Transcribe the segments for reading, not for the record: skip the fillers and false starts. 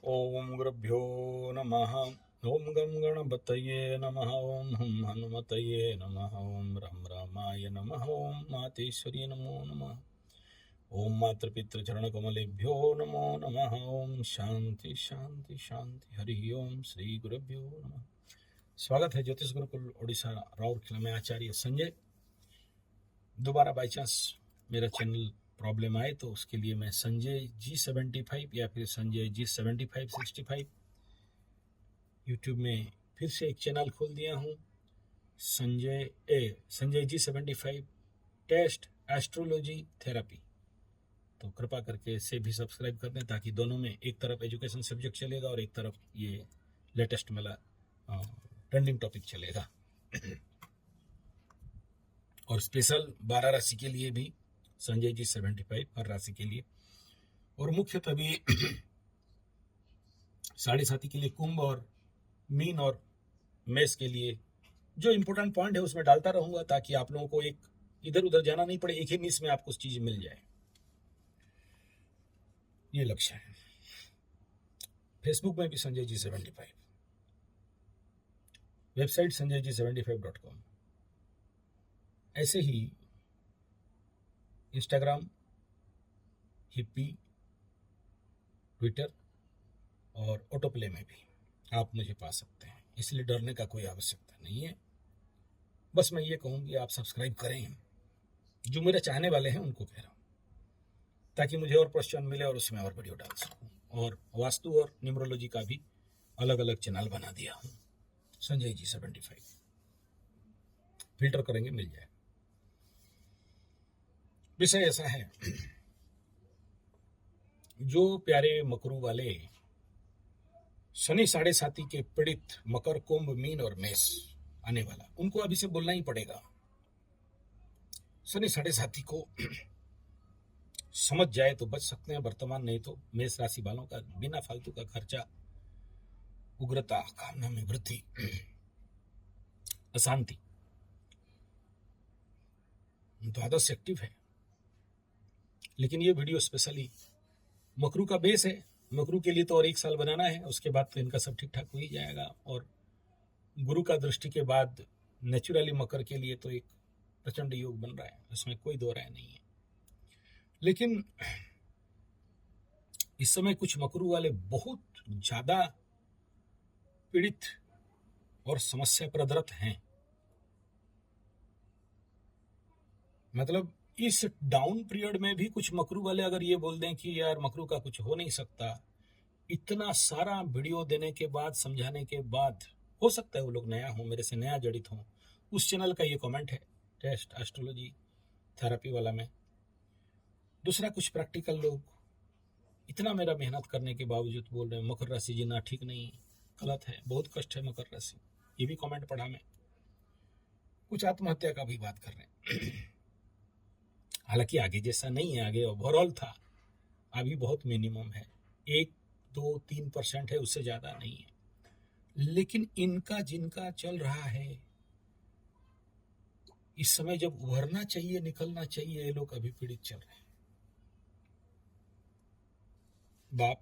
ओम गुरुभ्यो नमः। ओम गं गणपतये नमः। ओम हं हनुमतये नमः। ओम रं रामाय नमः। ओम मातेश्वरी नमो नमः। ओम मातृपितृचरणकमलेभ्यो नमो नमः। ओम शांति शांति शांति। हरि ओम श्री गुरुभ्यो नमः। स्वागत है ज्योतिष गुरुकुल ओडिशा राउरकेला में आचार्य संजय। दोबारा बाई चांस मेरा चैनल प्रॉब्लम आए तो उसके लिए मैं संजय G75 या फिर संजय G7565 यूट्यूब में फिर से एक चैनल खोल दिया हूँ। Sanjay G75 test astrology therapy. तो कृपा करके इसे भी सब्सक्राइब कर दें ताकि दोनों में एक तरफ एजुकेशन सब्जेक्ट चलेगा और एक तरफ ये लेटेस्ट वाला ट्रेंडिंग टॉपिक चलेगा। और स्पेशल 12 राशि के लिए भी संजय G75 हर राशि के लिए, और मुख्यतः भी 7.5 के लिए कुंभ और मीन और मेष के लिए जो इंपॉर्टेंट पॉइंट है उसमें डालता रहूंगा ताकि आप लोगों को एक इधर उधर जाना नहीं पड़े, एक ही निश में आपको चीज मिल जाए। ये लक्ष्य है। फेसबुक में भी संजय G75, वेबसाइट sanjayg75.com, ऐसे ही इंस्टाग्राम, हिप्पी, ट्विटर और ऑटोप्ले में भी आप मुझे पा सकते हैं, इसलिए डरने का कोई आवश्यकता नहीं है। बस मैं ये कहूँगी आप सब्सक्राइब करें, जो मेरे चाहने वाले हैं उनको कह रहा हूँ, ताकि मुझे और क्वेश्चन मिले और उसमें और वीडियो डाल सकूँ। और वास्तु और न्यूमरोलॉजी का भी अलग अलग चैनल बना दिया हूँ, संजय G75, फिल्टर करेंगे मिल जाए। विषय ऐसा है, जो प्यारे मकरू वाले शनि 7.5 के पीड़ित मकर, कुंभ, मीन और मेष आने वाला, उनको अभी से बोलना ही पड़ेगा। शनि 7.5 को समझ जाए तो बच सकते हैं वर्तमान, नहीं तो मेष राशि वालों का बिना फालतू का खर्चा, उग्रता, कामना में वृद्धि, अशांति। द्वादश एक्टिव है, लेकिन ये वीडियो स्पेशली मकरू का बेस है। मकरू के लिए तो और 1 साल बनाना है, उसके बाद तो इनका सब ठीक ठाक हो ही जाएगा। और गुरु का दृष्टि के बाद नेचुरली मकर के लिए तो एक प्रचंड योग बन रहा है, उसमें कोई दो राय नहीं है। लेकिन इस समय कुछ मकरू वाले बहुत ज्यादा पीड़ित और समस्या प्रदरत हैं। मतलब इस डाउन पीरियड में भी कुछ मकरू वाले अगर ये बोल दें कि यार मकरू का कुछ हो नहीं सकता, इतना सारा वीडियो देने के बाद, समझाने के बाद, हो सकता है वो लोग नया हो, मेरे से नया जड़ित हो, उस चैनल का ये कमेंट है टेस्ट एस्ट्रोलॉजी थेरेपी वाला में। दूसरा, कुछ प्रैक्टिकल लोग इतना मेरा मेहनत करने के बावजूद बोल रहे हैं मकर राशि जीना ठीक नहीं, गलत है, बहुत कष्ट है मकर राशि। ये भी कमेंट पढ़ा मैं। कुछ आत्महत्या का भी बात कर रहे हैं। हालांकि आगे जैसा नहीं है, आगे ओवरऑल था, अभी बहुत मिनिमम है, 1-2-3% है, उससे ज्यादा नहीं है। लेकिन इनका जिनका चल रहा है, इस समय जब उभरना चाहिए, निकलना चाहिए, ये लोग अभी पीड़ित चल रहे हैं। बाप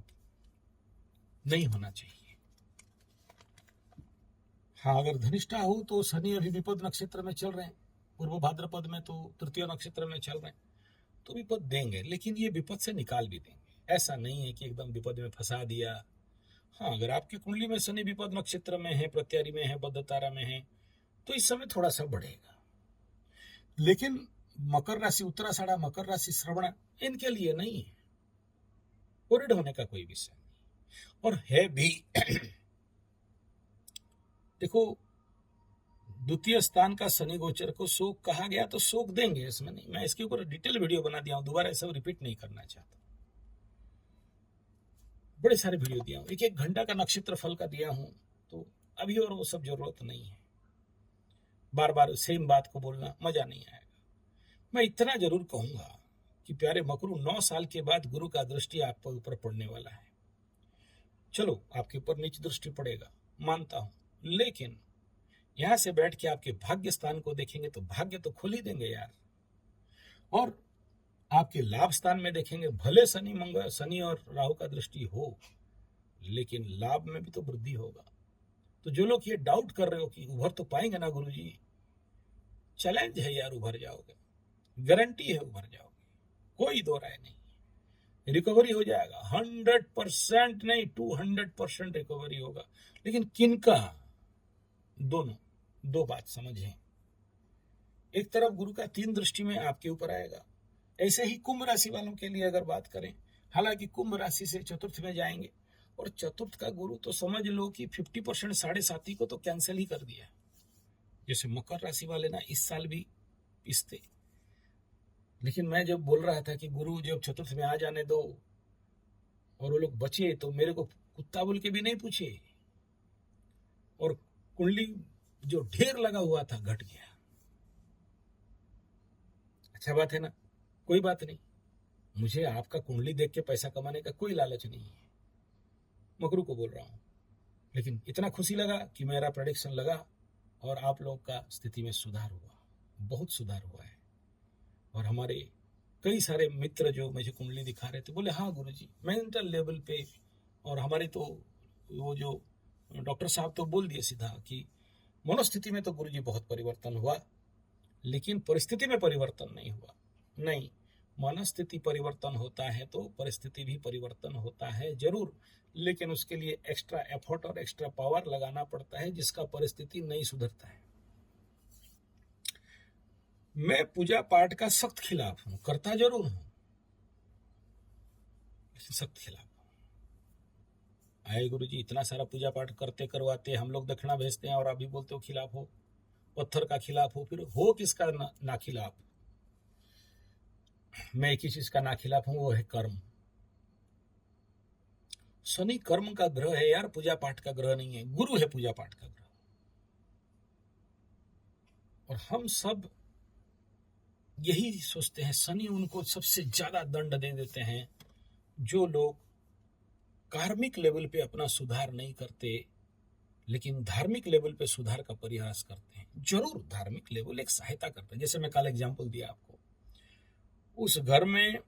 नहीं होना चाहिए। हाँ, अगर धनिष्ठा हो तो शनि अभी विपद नक्षत्र में चल रहे हैं, पूर्व भाद्रपद में तो तृतीय नक्षत्र में चल रहे हैं, तो विपद देंगे, लेकिन ये विपद से निकाल भी देंगे। ऐसा नहीं है कि एकदम विपद में फंसा दिया। हाँ, अगर आपकी कुंडली में शनि विपद नक्षत्र में है, प्रत्यारी में है, बद्ध तारा में है, तो इस समय थोड़ा सा बढ़ेगा। लेकिन मकर राशि, उत्तराषाढ़ा, मकर राशि, श्रवण, इनके लिए नहीं है, वरिड होने का कोई विषय नहीं। और है भी देखो, द्वितीय स्थान का शनि गोचर को शोक कहा गया तो शोक देंगे, इसमें नहीं। मैं इसके ऊपर डिटेल वीडियो बना दिया हूं, दोबारा सब रिपीट नहीं करना चाहता। बड़े सारे वीडियो दिया हूं, 1-1 घंटा का नक्षत्र फल का दिया हूं, तो अभी और वो सब जरूरत नहीं है। बार बार सेम बात को बोलना मजा नहीं आएगा। मैं इतना जरूर कहूंगा कि प्यारे मकरू, 9 साल के बाद गुरु का दृष्टि आपके ऊपर पड़ने वाला है। चलो, आपके ऊपर नीच दृष्टि पड़ेगा, मानता हूं, लेकिन यहां से बैठ के आपके भाग्य स्थान को देखेंगे तो भाग्य तो खुल ही देंगे यार। और आपके लाभ स्थान में देखेंगे, भले शनि और राहु का दृष्टि हो, लेकिन लाभ में भी तो वृद्धि होगा। तो जो लोग ये डाउट कर रहे हो कि उभर तो पाएंगे ना गुरुजी, चैलेंज है यार, उभर जाओगे, गारंटी है उभर जाओगे, कोई दो राय नहीं। रिकवरी हो जाएगा, 100% नहीं 200% रिकवरी होगा। लेकिन किनका? दोनों, दो बात समझें। एक तरफ गुरु का 3 दृष्टि में आपके ऊपर आएगा। ऐसे ही कुंभ राशि वालों के लिए अगर बात करें, हालांकि कुंभ राशि से चतुर्थ में जाएंगे, और चतुर्थ का गुरु तो समझ लो कि 50% 7.5 को तो कैंसिल ही कर दिया। जैसे मकर राशि वाले ना इस साल भी पिसते, लेकिन मैं जब बोल रहा था कि गुरु जब चतुर्थ में आ जाने दो और वो लोग बचे, तो मेरे को कुत्ता बोल के भी नहीं पूछे, और कुंडली जो ढेर लगा हुआ था घट गया। अच्छा बात है ना, कोई बात नहीं, मुझे आपका कुंडली देख के पैसा कमाने का कोई लालच नहीं है, मकरू को बोल रहा हूं। लेकिन इतना खुशी लगा कि मेरा प्रेडिक्शन लगा और आप लोग का स्थिति में सुधार हुआ, बहुत सुधार हुआ है। और हमारे कई सारे मित्र जो मुझे कुंडली दिखा रहे थे बोले हाँ गुरुजी, मेंटल लेवल पे, और हमारे तो वो जो डॉक्टर साहब तो बोल दिए सीधा कि मनोस्थिति में तो गुरुजी बहुत परिवर्तन हुआ, लेकिन परिस्थिति में परिवर्तन नहीं हुआ। नहीं, मनस्थिति परिवर्तन होता है तो परिस्थिति भी परिवर्तन होता है जरूर, लेकिन उसके लिए एक्स्ट्रा एफर्ट और एक्स्ट्रा पावर लगाना पड़ता है, जिसका परिस्थिति नहीं सुधरता है। मैं पूजा पाठ का सख्त खिलाफ हूं, करता जरूर हूं, लेकिन सख्त खिलाफ हूं। आए गुरुजी, इतना सारा पूजा पाठ करते करवाते हम लोग दक्षिणा भेजते हैं और अभी बोलते हो खिलाफ हो, पत्थर का खिलाफ हो, फिर हो किसका ना खिलाफ? मैं एक ही चीज का ना खिलाफ हूं, वो है कर्म। शनि कर्म का ग्रह है यार, पूजा पाठ का ग्रह नहीं है, गुरु है पूजा पाठ का ग्रह। और हम सब यही सोचते हैं, शनि उनको सबसे ज्यादा दंड दे देते हैं जो लोग कार्मिक लेवल पे अपना सुधार नहीं करते, लेकिन धार्मिक लेवल पे सुधार का प्रयास करते हैं। जरूर धार्मिक लेवल एक सहायता करता है, जैसे मैं कल एग्जांपल दिया आपको, उस घर में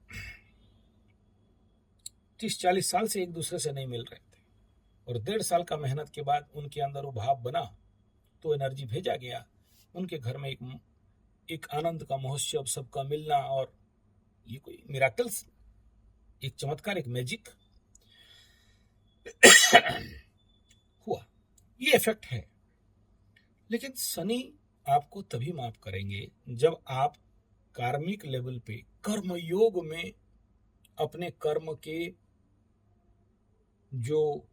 30-40 साल से एक दूसरे से नहीं मिल रहे थे, और 1.5 साल का मेहनत के बाद उनके अंदर वो भाव बना, तो एनर्जी भेजा गया, उनके घर में एक आनंद का महोत्सव, सबका मिलना, और ये कोई मिराकल्स, एक चमत्कार, एक मैजिक हुआ, ये इफेक्ट है। लेकिन शनि आपको तभी माफ करेंगे जब आप कार्मिक लेवल पे कर्मयोग में अपने कर्म के जो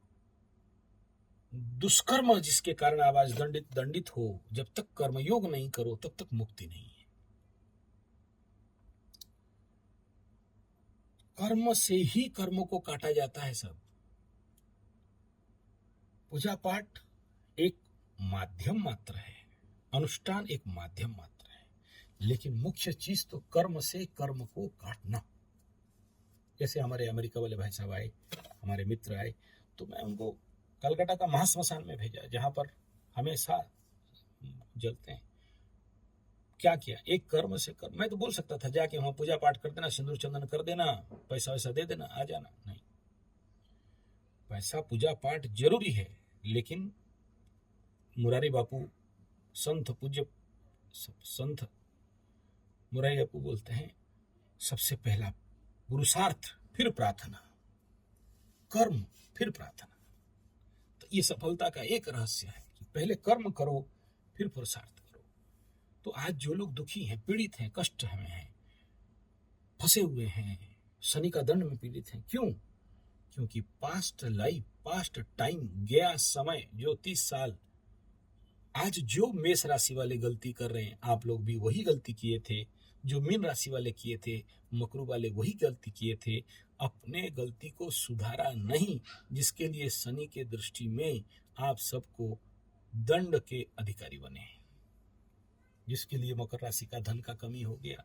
दुष्कर्म जिसके कारण आप आज दंडित हो, जब तक कर्मयोग नहीं करो तब तक मुक्ति नहीं है। कर्म से ही कर्मों को काटा जाता है सब। पूजा पाठ एक माध्यम मात्र है, अनुष्ठान एक माध्यम मात्र है, लेकिन मुख्य चीज तो कर्म से कर्म को काटना। जैसे हमारे अमेरिका वाले भाई साहब आए, हमारे मित्र आए, तो मैं उनको कलकत्ता का महाश्मशान में भेजा, जहां पर हमेशा जलते हैं। क्या किया? एक कर्म से कर्म। मैं तो बोल सकता था जाके वहां पूजा पाठ कर देना, सिंदूर चंदन कर देना, पैसा वैसा दे देना, आ जाना। नहीं, पैसा पूजा पाठ जरूरी है, लेकिन मुरारी बापू संत पूज्य संत मुरारी बापू बोलते हैं, सबसे पहला पुरुषार्थ, फिर प्रार्थना, कर्म फिर प्रार्थना। तो ये सफलता का एक रहस्य है कि पहले कर्म करो, फिर पुरुषार्थ करो। तो आज जो लोग दुखी हैं, पीड़ित हैं, कष्ट में हैं, फंसे हुए हैं, शनि का दंड में पीड़ित हैं, क्यों? क्योंकि पास्ट लाइफ, पास्ट टाइम, गया समय, जो 30 साल, आज जो मेष राशि वाले गलती कर रहे हैं, आप लोग भी वही गलती किए थे, जो मीन राशि वाले किए थे, मकरू वाले वही गलती किए थे। अपने गलती को सुधारा नहीं, जिसके लिए शनि के दृष्टि में आप सबको दंड के अधिकारी बने, जिसके लिए मकर राशि का धन का कमी हो गया,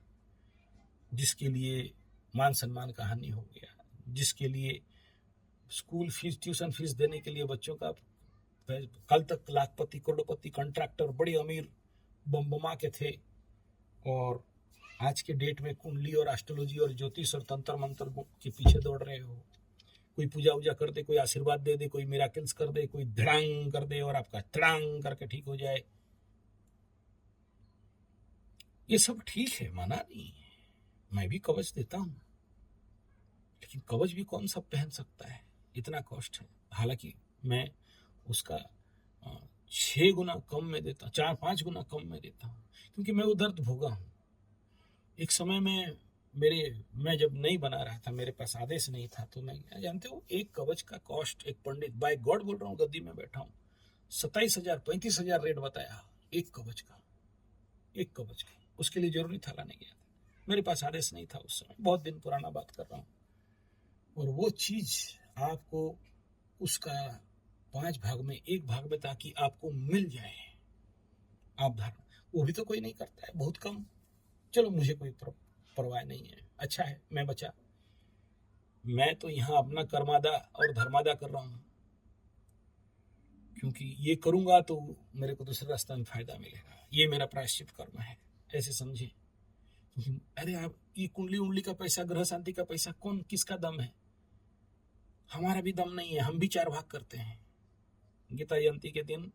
जिसके लिए मान सम्मान का हानि हो गया, जिसके लिए स्कूल फीस, ट्यूशन फीस देने के लिए बच्चों का, कल तक लाखपति, करोड़पति, कॉन्ट्रैक्टर, बड़े अमीर बम्बमा के थे, और आज के डेट में कुंडली और एस्ट्रोलॉजी और ज्योतिष और तंत्र मंत्र के पीछे दौड़ रहे हो। कोई पूजा वूजा कर दे, कोई आशीर्वाद दे दे, कोई मिराकिल्स कर दे, कोई धड़ांग कर दे और आपका तड़ांग करके ठीक हो जाए। ये सब ठीक है, माना नहीं, मैं भी कवच देता हूं, लेकिन कवच भी कौन सा पहन सकता है, इतना कॉस्ट है। हालांकि मैं उसका 6 गुना कम में देता हूँ, 4-5 गुना कम में देता हूँ, क्योंकि मैं वो दर्द भोगा हूँ। एक समय में मैं जब नहीं बना रहा था, मेरे पास आदेश नहीं था, तो मैं जानते हो एक कवच का कॉस्ट, एक पंडित, बाय गॉड बोल रहा हूँ, गद्दी में बैठा हूँ, 27,000 35,000 रेट बताया एक कवच का, एक कवच का। उसके लिए जरूरी था लाने गया था, मेरे पास आदेश नहीं था उस समय, बहुत दिन पुराना बात कर रहा हूँ। और वो चीज आपको उसका 5 भाग में 1 भाग में, ताकि आपको मिल जाए, आप धारण, वो भी तो कोई नहीं करता है, बहुत कम। चलो मुझे कोई परवाह नहीं है, अच्छा है मैं बचा। मैं तो यहाँ अपना कर्मादा और धर्मादा कर रहा हूँ, क्योंकि ये करूंगा तो मेरे को दूसरे रास्ते में फायदा मिलेगा, ये मेरा प्रायश्चित कर्म है, ऐसे समझे। अरे आप ये कुंडली उंडली का पैसा, ग्रह शांति का पैसा कौन किसका दम है? हमारा भी दम नहीं है, हम भी 4 भाग करते हैं। गीता जयंती के दिन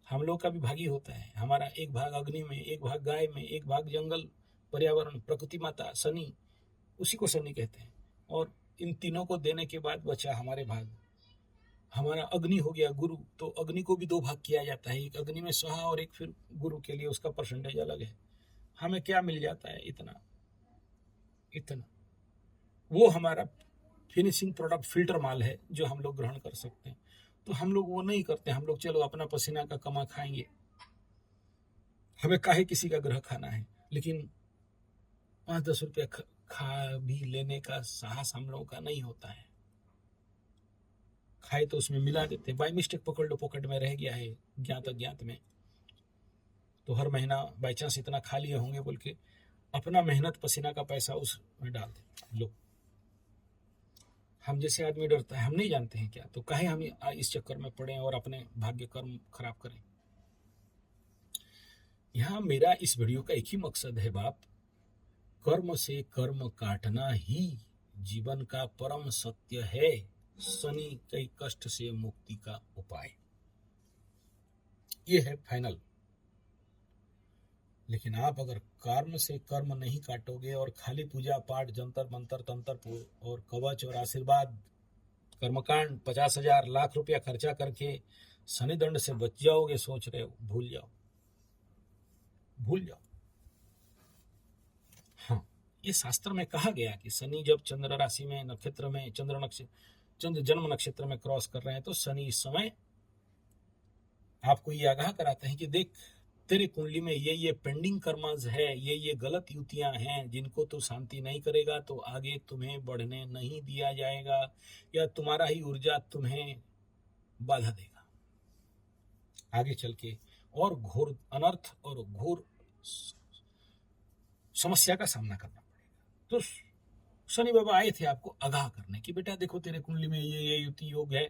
हम लोग का भी भागी होता है, हमारा 1 भाग अग्नि में, 1 भाग गाय में, 1 भाग जंगल, पर्यावरण, प्रकृति माता, शनि, उसी को शनि कहते हैं। और इन तीनों को देने के बाद बचा हमारे भाग, हमारा अग्नि हो गया गुरु, तो अग्नि को भी 2 भाग किया जाता है, एक अग्नि में स्वाहा और एक फिर गुरु के लिए, उसका परसेंटेज अलग है। हमें क्या मिल जाता है? इतना इतना, वो हमारा फिनिशिंग प्रोडक्ट फिल्टर माल है जो हम लोग ग्रहण कर सकते हैं। तो हम लोग वो नहीं करते, हम लोग चलो अपना पसीना का कमा खाएंगे, हमें काहे किसी का ग्रह खाना है। लेकिन 5-10 रुपया खा भी लेने का साहस हम लोगों का नहीं होता है। खाए तो उसमें मिला देते, बाय मिस्टेक पकड़ लो, पॉकेट में रह गया है ज्ञात अज्ञात में, तो हर महीना बाई चांस इतना खा लिए होंगे बोल के अपना मेहनत पसीना का पैसा उसमें डाल दे। लो, हम जैसे आदमी डरता है, हम नहीं जानते हैं क्या, तो काहे हम इस चक्कर में पड़े और अपने भाग्य कर्म खराब करें। यहाँ मेरा इस वीडियो का एक ही मकसद है बाप, कर्म से कर्म काटना ही जीवन का परम सत्य है, शनि के कष्ट से मुक्ति का उपाय, ये है फाइनल। लेकिन आप अगर कर्म से कर्म नहीं काटोगे और खाली पूजा पाठ, जंतर मंतर, तंत्र और कवच और आशीर्वाद, कर्मकांड 50,000 लाख रुपया खर्चा करके शनि दंड से बच जाओगे, सोच रहे हो, भूल जाओ, भूल जाओ। हाँ, ये शास्त्र में कहा गया कि शनि जब चंद्र राशि में, नक्षत्र में, चंद्र जन्म नक्षत्र में क्रॉस कर रहे हैं, तो शनि इस समय आपको ये आगाह कराते हैं कि देख, तेरे कुंडली में ये पेंडिंग कर्मज है, ये गलत युतियां हैं, जिनको तू शांति नहीं करेगा तो आगे तुम्हें बढ़ने नहीं दिया जाएगा, या तुम्हारा ही ऊर्जा तुम्हें बाधा देगा आगे चल के, और घोर अनर्थ और घोर समस्या का सामना करना पड़ेगा। तो शनि बाबा आए थे आपको आगाह करने की, बेटा देखो तेरे कुंडली में ये युति योग है,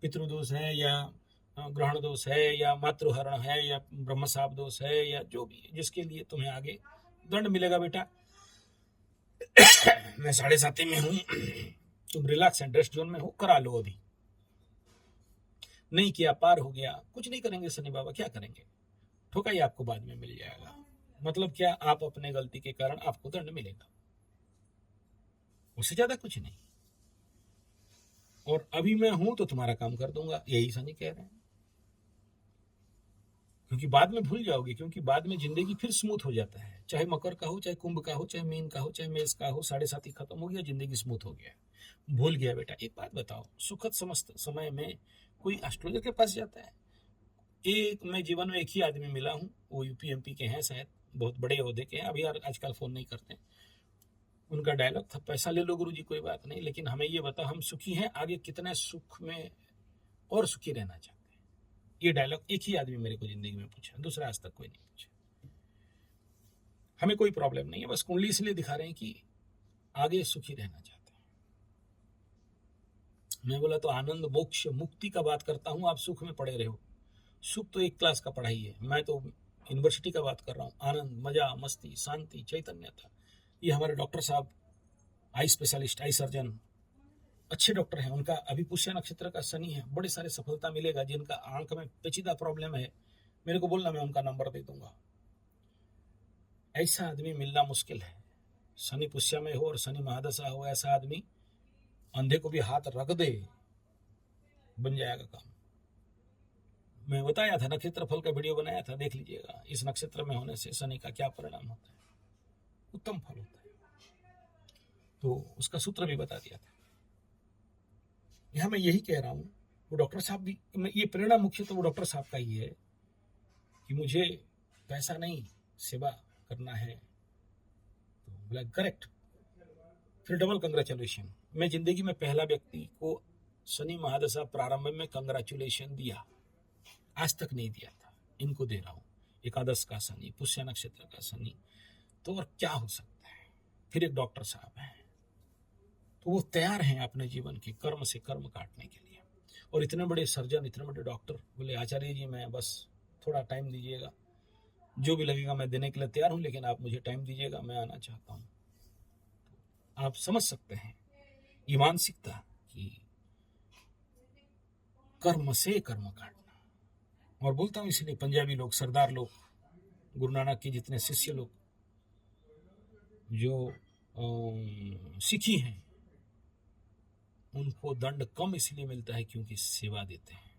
पितृदोष है, या ग्रहण दोष है, या मातृहरण है, या ब्रह्मशाप दोष है, या जो भी, जिसके लिए तुम्हें आगे दंड मिलेगा बेटा। मैं 7.5 में हूं, तुम रिलैक्स एंड रेस्ट जोन में हो, करा लो। अभी नहीं किया, पार हो गया, कुछ नहीं करेंगे शनि बाबा, क्या करेंगे, ठोकाई आपको बाद में मिल जाएगा। मतलब क्या, आप अपने गलती के कारण आपको दंड मिलेगा, उससे ज्यादा कुछ नहीं। और अभी मैं हूं तो तुम्हारा काम कर दूंगा, यही शनि कह रहे हैं। क्योंकि बाद में भूल जाओगे, क्योंकि बाद में जिंदगी फिर स्मूथ हो जाता है, चाहे मकर का हो, चाहे कुंभ का हो, चाहे मीन का हो, चाहे मेष का हो, 7.5 खत्म हो गया, जिंदगी स्मूथ हो गया, भूल गया। बेटा एक बात बताओ, सुखद समस्त समय में कोई एस्ट्रोलॉजर के पास जाता है? मैं जीवन में एक ही आदमी मिला हूँ, वो यूपी एमपी के हैं, शायद बहुत बड़े ओहदे के हैं, अभी आजकल फोन नहीं करते। उनका डायलॉग था, पैसा ले लो गुरुजी कोई बात नहीं, लेकिन हमें ये बताओ हम सुखी हैं, आगे कितने सुख में और सुखी रहना चाहते हैं। ये डायलॉग एक ही आदमी मेरे को जिंदगी में पूछा, दूसरा आज तक कोई नहीं पूछा। हमें कोई प्रॉब्लम नहीं है, बस कुंडली इसलिए दिखा रहे हैं कि आगे सुखी रहना चाहते हैं। मैं बोला तो आनंद मोक्ष मुक्ति का बात करता हूं, आप सुख में पड़े रहो। सुख तो एक क्लास का पढ़ाई है, मैं तो यूनिवर्सिटी का बात कर रहा हूँ। आनंद, मजा, मस्ती, शांति, चैतन्यता, ये हमारे डॉक्टर साहब, आई स्पेशलिस्ट, आई सर्जन, अच्छे डॉक्टर हैं, उनका अभी पुष्य नक्षत्र का शनि है, बड़े सारे सफलता मिलेगा। जिनका आंख में पेचीदा प्रॉब्लम है, मेरे को बोलना, मैं उनका नंबर दे दूंगा। ऐसा आदमी मिलना मुश्किल है। शनि पुष्य में हो और शनि महादशा हो, ऐसा आदमी अंधे को भी हाथ रख दे, बन जाएगा काम। मैं बताया था, नक्षत्र फल का वीडियो बनाया था, देख लीजिएगा। इस नक्षत्र में होने से शनि का क्या परिणाम होता है, उत्तम फल होता है। तो उसका सूत्र भी बता दिया था। यहां मैं यही कह रहा हूं, वो डॉक्टर साहब भी, ये प्रेरणा मुख्य तो वो डॉक्टर साहब का ही है कि मुझे पैसा नहीं, सेवा करना है। तो बोला करेक्ट, फिर डबल कंग्रेचुलेशन। मैं जिंदगी में पहला व्यक्ति को शनि महादशा प्रारंभ में कंग्रेचुलेशन दिया, आज तक नहीं दिया था, इनको दे रहा हूं। एकादश का शनि, पुष्य नक्षत्र का शनि, तो और क्या हो सकता है। फिर एक डॉक्टर साहब हैं, तो वो तैयार हैं अपने जीवन के कर्म से कर्म काटने के लिए। और इतने बड़े सर्जन, इतने बड़े डॉक्टर, बोले आचार्य जी मैं बस थोड़ा टाइम दीजिएगा, जो भी लगेगा मैं देने के लिए तैयार हूं, लेकिन आप मुझे टाइम दीजिएगा, मैं आना चाहता हूं। आप समझ सकते हैं ये मानसिकता कि कर्म से कर्म काटना। और बोलता हूं इसलिए, पंजाबी लोग, सरदार लोग, गुरु नानक के जितने शिष्य लोग जो सिखी हैं, उनको दंड कम इसलिए मिलता है क्योंकि सेवा देते हैं,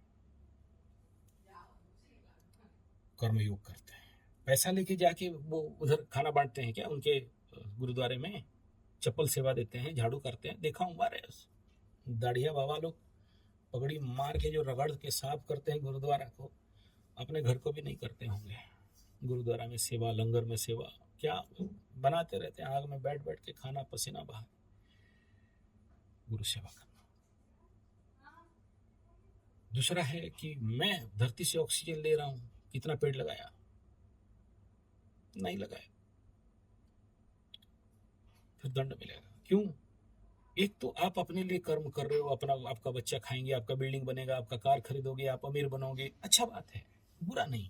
कर्मयोग करते हैं। पैसा लेके जाके वो उधर खाना बांटते हैं क्या उनके गुरुद्वारे में, चप्पल सेवा देते हैं, झाड़ू करते हैं। देखा हूं हमारे दाढ़िया बाबा लोग पगड़ी मार के जो रगड़ के साफ करते हैं गुरुद्वारा को, अपने घर को भी नहीं करते होंगे। गुरुद्वारा में सेवा, लंगर में सेवा, क्या बनाते रहते हैं, आग में बैठ बैठ के खाना, पसीना बहा, गुरु सेवा करना। दूसरा है कि मैं धरती से ऑक्सीजन ले रहा हूं, कितना पेड़ लगाया, नहीं लगाया, फिर दंड मिलेगा। क्यों? एक तो आप अपने लिए कर्म कर रहे हो, अपना, आपका बच्चा खाएंगे, आपका बिल्डिंग बनेगा, आपका कार खरीदोगे, आप अमीर बनोगे, अच्छा बात है, बुरा नहीं।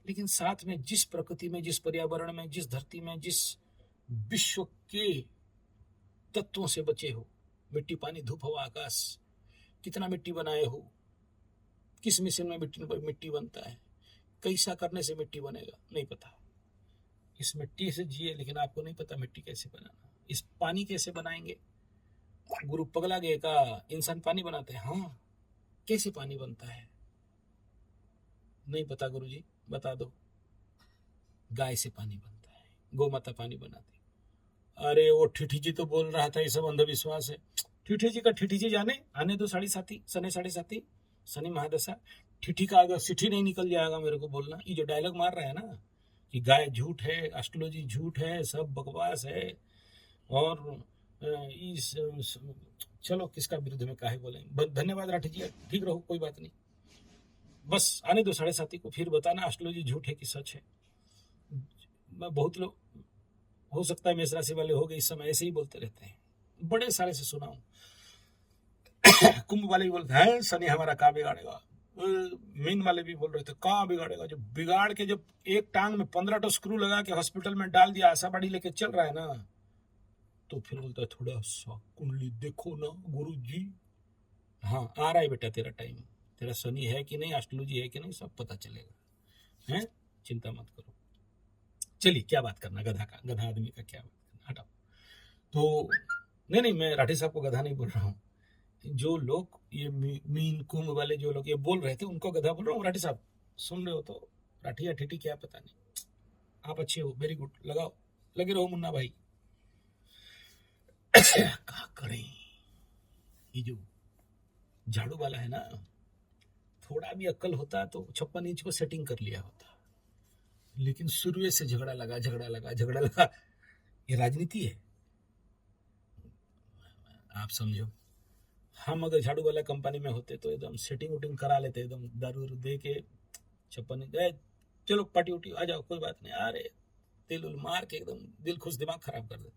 लेकिन साथ में जिस प्रकृति में, जिस पर्यावरण में, जिस धरती में, जिस विश्व के तत्वों से बचे हो, मिट्टी, पानी, धूप, हवा, आकाश, कितना मिट्टी बनाए हो, किस मिशन में मिट्टी बनता है, कैसा करने से मिट्टी बनेगा, नहीं पता। इस मिट्टी से जिए, लेकिन आपको नहीं पता मिट्टी कैसे बनाना। इस पानी कैसे बनाएंगे, गुरु पगला गए का इंसान पानी बनाते हैं, हाँ, कैसे पानी बनता है नहीं पता, गुरु जी बता दो। गाय से पानी बनता है, गौ माता पानी बनाती। अरे वो ठिठी जी तो बोल रहा था ये सब अंधविश्वास है। ठिठी जी का ठिठी जी जाने, आने दो साढ़े साथी, साढ़े साथी, शनि महादशा, ठिठी का अगर सिठी नहीं निकल जाएगा मेरे को बोलना। ये जो डायलॉग मार रहा है ना कि गाय झूठ है, एस्ट्रोलॉजी झूठ है, सब बकवास है, और इस चलो किसका विरुद्ध में काहे बोले। धन्यवाद राठी जी, ठीक रहो, कोई बात नहीं, बस आने दो साढ़े साथी को, फिर बताना एस्ट्रोलॉजी झूठ है कि सच है। बहुत लोग, हो सकता है मेष राशि वाले हो गए इस समय ऐसे ही बोलते रहते हैं, बड़े सारे से सुना हूं। कुंभ वाले भी बोलते हैं शनि हमारा का बिगाड़ेगा, मीन वाले भी बोल रहे थे का बिगाड़ेगा। जो बिगाड़ के जब एक टांग में 15 तो स्क्रू लगा के हॉस्पिटल में डाल दिया, आशा बाड़ी लेके चल रहा है ना, तो फिर बोलता है थोड़ा सा कुंडली देखो ना गुरु जी। हाँ, आ रहा है बेटा तेरा टाइम, तेरा शनि है कि नहीं, एस्ट्रोलॉजी है कि नहीं, सब पता चलेगा, है, चिंता मत करो। चलिए, क्या बात करना गधा का, गधा आदमी का क्या बात करना, हटाओ। तो नहीं, मैं राठी साहब को गधा नहीं बोल रहा हूँ। जो लोग ये मीन कुंभ वाले जो लोग ये बोल रहे थे, उनको गधा बोल रहा हूँ। राठी साहब सुन रहे हो तो, राठी या ठिठी क्या पता नहीं, आप अच्छे हो, वेरी गुड, लगाओ, लगे रहो मुन्ना भाई। क्या करें, ये जो झाड़ू वाला है ना, थोड़ा भी अक्ल होता तो 56 इंच को सेटिंग कर लिया होता, लेकिन शुरू से झगड़ा लगा। ये राजनीति है, आप समझो। हम अगर झाड़ू वाला कंपनी में होते तो एकदम सेटिंग उटिंग करा लेते, एकदम दारू दे के 56 इंच, चलो पार्टी उटी आ जाओ, कोई बात नहीं, अरे तिल उल मार के एकदम दिल खुश, दिमाग खराब कर दे।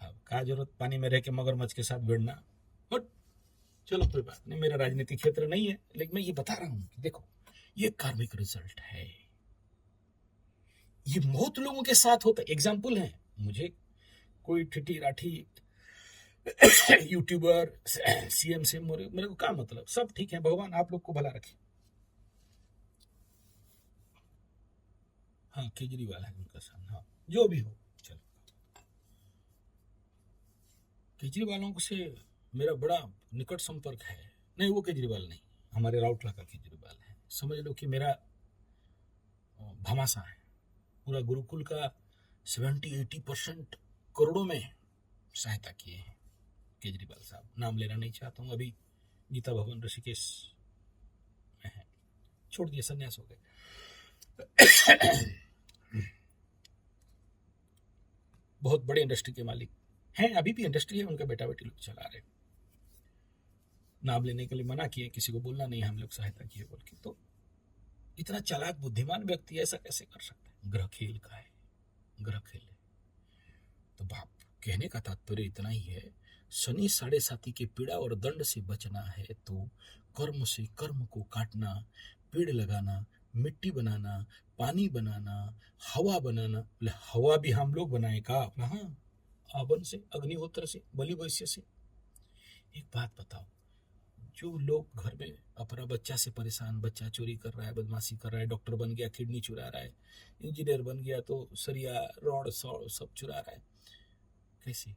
अब का जरूरत पानी में रह के मगरमच्छ के साथ भिड़ना, चलो कोई बात नहीं, मेरा राजनीतिक क्षेत्र नहीं है, लेकिन मैं ये बता रहा हूं कि देखो ये कार्मिक रिजल्ट है, ये बहुत लोगों के साथ होता है। एग्जाम्पल है, मुझे कोई ठिठी राठी यूट्यूबर, सीएम से मेरे को क्या मतलब, सब ठीक है, भगवान आप लोग को भला रखे। हाँ केजरीवाल है उनका सन, हाँ जो भी हो, चलो। केजरीवालों से मेरा बड़ा निकट संपर्क है। नहीं वो केजरीवाल नहीं, हमारे राउटला का केजरीवाल है। समझ लो कि मेरा भमासा है। पूरा गुरुकुल का 70-80% करोड़ों में सहायता किए हैं केजरीवाल साहब। नाम लेना नहीं चाहता हूँ, अभी गीता भवन ऋषिकेश में है, छोड़ दिए, संन्यास हो गए। बहुत बड़े इंडस्ट्री के मालिक हैं, अभी भी इंडस्ट्री है, उनका बेटा बेटी लोग चला रहे। नाम लेने के लिए मना किए, किसी को बोलना नहीं हम लोग सहायता किए बोल के। तो इतना चालाक बुद्धिमान व्यक्ति ऐसा कैसे कर सकता है? ग्रह खेल का है, ग्रह खेल है। तो बाप कहने का तात्पर्य इतना ही है, शनि 7.5 के पीड़ा और दंड से बचना है तो कर्म से कर्म को काटना, पेड़ लगाना, मिट्टी बनाना, पानी बनाना, हवा बनाना। बोले हवा भी हम लोग बनाए का? हाँ, आवन से, अग्निहोत्र से, बलि वैश्य से। एक बात बताओ, जो लोग घर में अपना बच्चा से परेशान, बच्चा चोरी कर रहा है, बदमाशी कर रहा है, डॉक्टर बन गया किडनी चुरा रहा है, इंजीनियर बन गया तो सरिया रॉड सब चुरा रहा है, कैसे?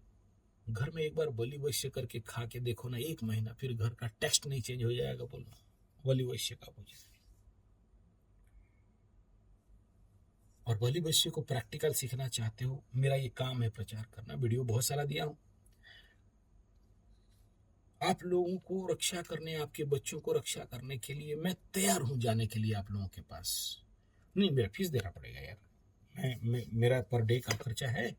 घर में एक बार बलि वैश्य करके खा के देखो ना, 1 महीना, फिर घर का टेक्स्ट नहीं चेंज हो जाएगा बोलना बलि वैश्य का पूजा। और बलि वैश्य को प्रैक्टिकल सीखना चाहते हो, मेरा ये काम है प्रचार करना, वीडियो बहुत सारा दिया हूं। आप लोगों को रक्षा करने, आपके बच्चों को रक्षा करने के लिए मैं तैयार हूं जाने के लिए आप लोगों के पास। नहीं मेरा फीस देना पड़ेगा यार, मेरा पर डे का खर्चा है,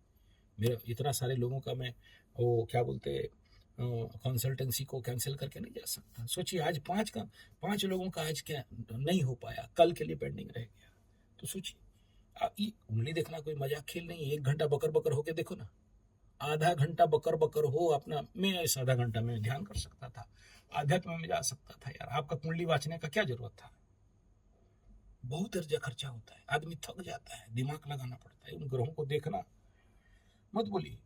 मेरा इतना सारे लोगों का मैं वो क्या बोलते कंसल्टेंसी को कैंसिल करके नहीं जा सकता। सोचिए आज 5 लोगों का आज क्या नहीं हो पाया, कल के लिए पेंडिंग रह गया। तो सोचिए, आप ये उंगली देखना कोई मजाक खेल नहीं है। 1 घंटा बकर बकर होके देखो ना, आधा घंटा बकर बकर हो अपना, मैं इस आधा घंटा में ध्यान कर सकता था, आध्यात्म में जा सकता था यार। आपका कुंडली वाचने का क्या जरूरत था? बहुत अर्जा खर्चा होता है, आदमी थक जाता है, दिमाग लगाना पड़ता है उन ग्रहों को देखना। मत बोलिए,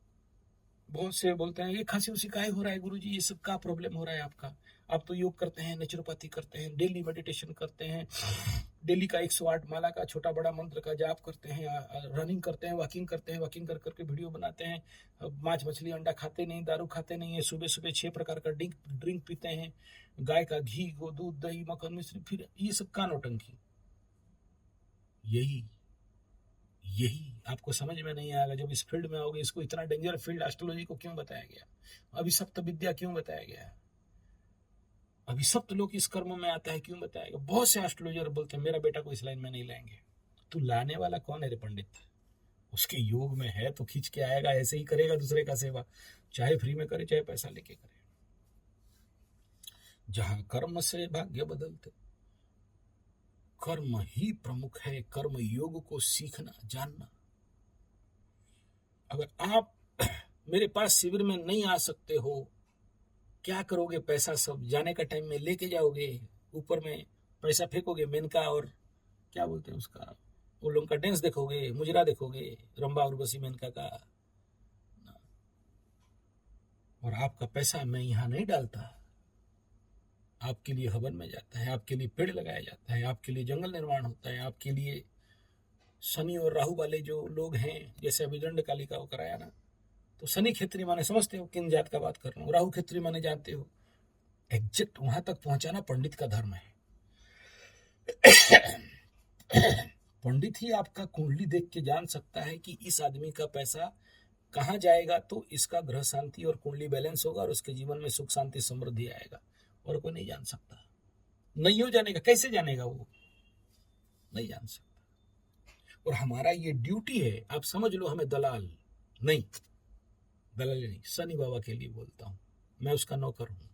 बहुत से बोलते हैं ये खांसी उसी काहे हो रहा है गुरुजी, ये सब का प्रॉब्लम हो रहा है आपका? आप तो योग करते हैं, नेचुरोपैथी करते हैं, डेली मेडिटेशन करते हैं, डेली का 108 माला का छोटा बड़ा मंत्र का जाप करते हैं, रनिंग करते हैं, वॉकिंग करते हैं, वॉकिंग कर करके वीडियो बनाते हैं, मांस मछली अंडा खाते नहीं, दारू खाते नहीं है, सुबह सुबह 6 प्रकार का ड्रिंक पीते हैं, गाय का घी, गो दूध, दही, मक्खन, मिश्री, फिर ये सब का नौटंकी। यही यही आपको समझ में नहीं आएगा जब इस फील्ड में आओगे। इसको इतना डेंजर फील्ड एस्ट्रोलॉजी को क्यों बताया गया, अभिशप्त विद्या क्यों बताया गया है, अभिशप्त लोग इस कर्म में आता है क्यों बताया गया? बहुत से एस्ट्रोलॉजर बोलते हैं मेरा बेटा को इस लाइन में नहीं लाएंगे। तू लाने वाला कौन है रे पंडित? उसके योग में है तो खींच के आएगा, ऐसे ही करेगा दूसरे का सेवा, चाहे फ्री में करे चाहे पैसा लेके करे। जहां कर्म से भाग्य बदलते, कर्म ही प्रमुख है, कर्म योग को सीखना जानना। अगर आप मेरे पास शिविर में नहीं आ सकते हो, क्या करोगे? पैसा सब जाने का टाइम में लेके जाओगे, ऊपर में पैसा फेंकोगे, मेनका और क्या बोलते हैं उसका, वो लोग का डांस देखोगे, मुजरा देखोगे, रंबा उर्वशी मेनका का। और आपका पैसा मैं यहाँ नहीं डालता, आपके लिए हवन में जाता है, आपके लिए पेड़ लगाया जाता है, आपके लिए जंगल निर्माण होता है, आपके लिए शनि और राहु वाले जो लोग हैं, जैसे अभी दंड कालिका को कराया ना, तो शनि क्षेत्री माने समझते हो किन जात का बात कर रहा हूँ, राहु क्षेत्री माने जानते हो, एग्जैक्ट वहां तक पहुंचाना पंडित का धर्म है। पंडित ही आपका कुंडली देख के जान सकता है कि इस आदमी का पैसा कहाँ जाएगा तो इसका ग्रह शांति और कुंडली बैलेंस होगा और उसके जीवन में सुख शांति समृद्धि आएगा। और कोई नहीं जान सकता, नहीं हो जानेगा, कैसे जानेगा वो? नहीं जान सकता। और हमारा ये ड्यूटी है, आप समझ लो हमें दलाल नहीं, दलाल नहीं, शनि बाबा के लिए बोलता हूं, मैं उसका नौकर हूं,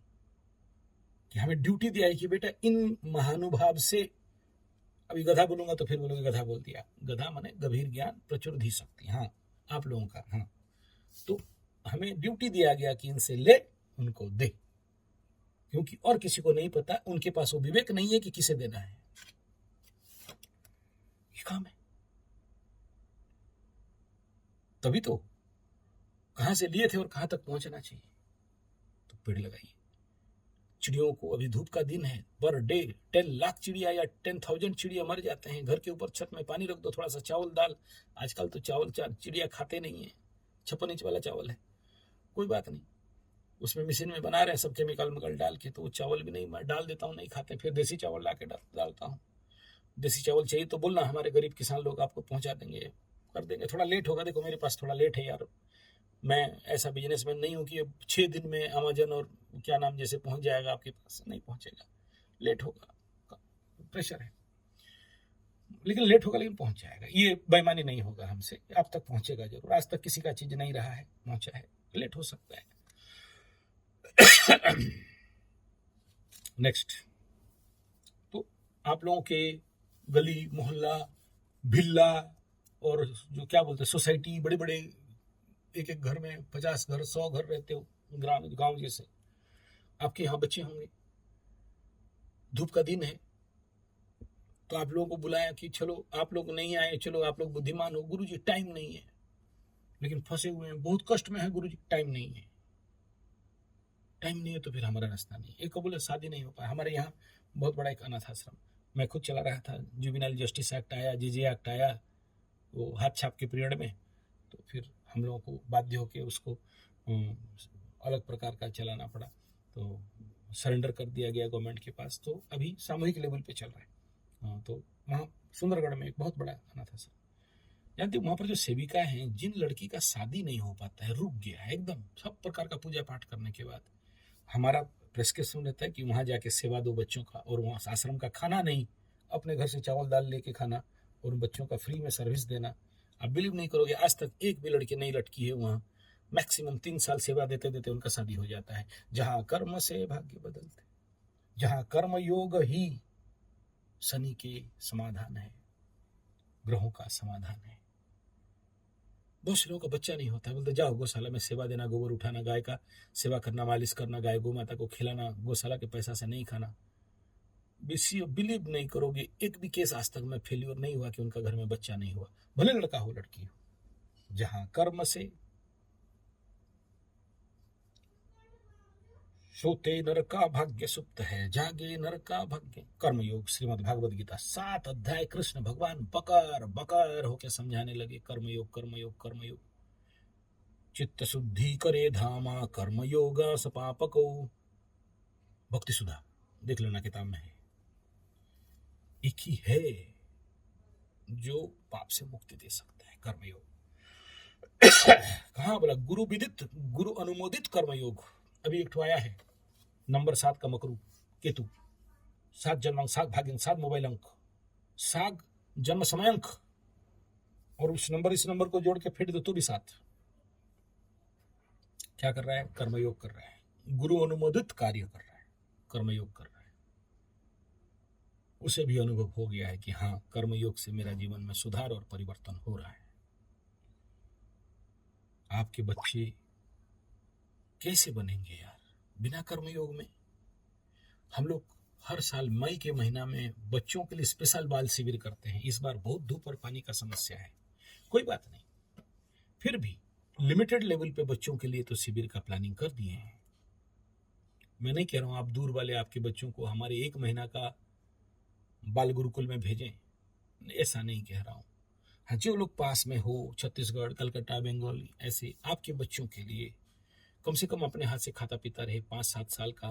कि हमें ड्यूटी दिया है कि बेटा इन महानुभाव से, अभी गधा बोलूंगा तो फिर बोलोगे गधा बोल दिया, गधा माने गंभीर ज्ञान प्रचुर धी शक्ति, हाँ आप लोगों का, हाँ। तो हमें ड्यूटी दिया गया कि इनसे ले उनको दे, क्योंकि और किसी को नहीं पता, उनके पास वो विवेक नहीं है कि किसे देना है, ये काम है। तभी तो कहां से लिए थे और कहां तक पहुंचना चाहिए। पेड़ लगाइए। चिड़ियों को, अभी धूप का दिन है, पर डे 10 लाख चिड़िया या 10,000 चिड़िया मर जाते हैं। घर के ऊपर छत में पानी रख दो, थोड़ा सा चावल दाल, आजकल तो चावल चिड़िया खाते नहीं है, 56 इंच वाला चावल है, कोई बात नहीं, उसमें मशीन में बना रहे हैं सब केमिकल डाल के, तो वो चावल भी नहीं डाल देता हूँ, नहीं खाते। फिर देसी चावल ला के डालता हूँ। देसी चावल चाहिए तो बोलना, हमारे गरीब किसान लोग आपको पहुंचा देंगे, कर देंगे। थोड़ा लेट होगा, देखो मेरे पास थोड़ा लेट है यार, मैं ऐसा बिजनेसमैन नहीं हूँ कि 6 दिन में अमेजन और क्या नाम जैसे पहुंच जाएगा आपके पास, नहीं पहुंचेगा, लेट होगा, प्रेशर है, लेकिन लेट होगा लेकिन पहुंच जाएगा। ये बेईमानी नहीं होगा हमसे, आप तक पहुंचेगा जरूर। आज तक किसी का चीज नहीं रहा है, पहुंचा है, लेट हो सकता है। नेक्स्ट, तो आप लोगों के गली मोहल्ला भिल्ला और जो क्या बोलते हैं सोसाइटी, बड़े बड़े एक एक घर में 50 घर 100 घर रहते हो, गांव जैसे, आपके यहाँ बच्चे होंगे, धूप का दिन है, तो आप लोगों को बुलाया कि चलो आप लोग नहीं आए, चलो आप लोग बुद्धिमान हो, गुरुजी टाइम नहीं है, लेकिन फंसे हुए हैं, बहुत कष्ट में है गुरुजी, टाइम नहीं है। टाइम नहीं है तो फिर हमारा रास्ता नहीं। एक को बोले शादी नहीं हो पाया। हमारे यहाँ बहुत बड़ा एक अनाथ आश्रम मैं खुद चला रहा था, जुबिनल जस्टिस एक्ट आया, जीजे एक्ट आया, वो हाथ छाप के पीरियड में, तो फिर हम लोगों को बाध्य होकर उसको अलग प्रकार का चलाना पड़ा, तो सरेंडर कर दिया गया गवर्नमेंट के पास। तो अभी सामूहिक लेवल पे चल रहा है। तो वहाँ सुंदरगढ़ में एक बहुत बड़ा अनाथ आश्रम, जानते वहाँ पर जो सेविका हैं, जिन लड़की का शादी नहीं हो पाता है, रुक गया है एकदम, सब प्रकार का पूजा पाठ करने के बाद, हमारा प्रेस्क्रिप्शन रहता है कि वहाँ जाके सेवा दो बच्चों का, और वहाँ आश्रम का खाना नहीं, अपने घर से चावल दाल लेके खाना और उन बच्चों का फ्री में सर्विस देना। आप बिलीव नहीं करोगे, आज तक एक भी लड़की नहीं लटकी है वहाँ। मैक्सिमम 3 साल सेवा देते देते उनका शादी हो जाता है। जहाँ कर्म से भाग्य बदलते, जहाँ कर्म योग ही शनि के समाधान है, ग्रहों का समाधान है। बहुत से लोगों का बच्चा नहीं होता है, बोलते जाओ गौशाला में सेवा देना, गोबर उठाना, गाय का सेवा करना, मालिश करना, गाय गौ माता को खिलाना, गौशाला के पैसा से नहीं खाना। बिलीव नहीं करोगे, एक भी केस आज तक में फेल्योर नहीं हुआ कि उनका घर में बच्चा नहीं हुआ, भले लड़का हो लड़की हो। जहां कर्म से सोते नर का भाग्य सुप्त है, जागे नर का भाग्य। कर्मयोग, श्रीमद् भागवत गीता 7 अध्याय, कृष्ण भगवान बकर बकर होकर समझाने लगे, कर्मयोग कर्मयोग कर्मयोग। चित्त शुद्धि करे धामा, कर्मयोग सपापको। भक्ति सुधा देख लेना, किताब में है। एक ही है जो पाप से मुक्ति दे सकता है, कर्मयोग। कहाँ बोला? गुरु विदित, गुरु अनुमोदित कर्मयोग। अभी एक आया है, नंबर 7 का मकरू केतु, 7 जन्मांक, 7 भाग्यांक, 7 मोबाइल अंक, 7 जन्म समय अंक, और उस नंबर इस नंबर को जोड़ के फेंट दो तो भी 7। क्या कर रहा है? कर्मयोग कर रहा है, गुरु अनुमोदित कार्य कर रहा है, कर्मयोग कर रहा है। उसे भी अनुभव हो गया है कि हाँ, कर्मयोग से मेरा जीवन में सुधार और परिवर्तन हो रहा है। आपके बच्चे कैसे बनेंगे यार बिना कर्मयोग में? हम लोग हर साल मई के महीना में बच्चों के लिए स्पेशल बाल शिविर करते हैं। इस बार बहुत धूप और पानी का समस्या है, कोई बात नहीं, फिर भी लिमिटेड लेवल पे बच्चों के लिए तो शिविर का प्लानिंग कर दिए हैं। मैं नहीं कह रहा हूं आप दूर वाले आपके बच्चों को हमारे 1 महीना का बाल गुरुकुल में भेजें, ऐसा नहीं कह रहा हूं। हाँ, जो लोग पास में हो, छत्तीसगढ़, कलकत्ता, बंगाल, ऐसे आपके बच्चों के लिए कम से कम अपने हाथ से खाता पीता रहे, 5-7 साल का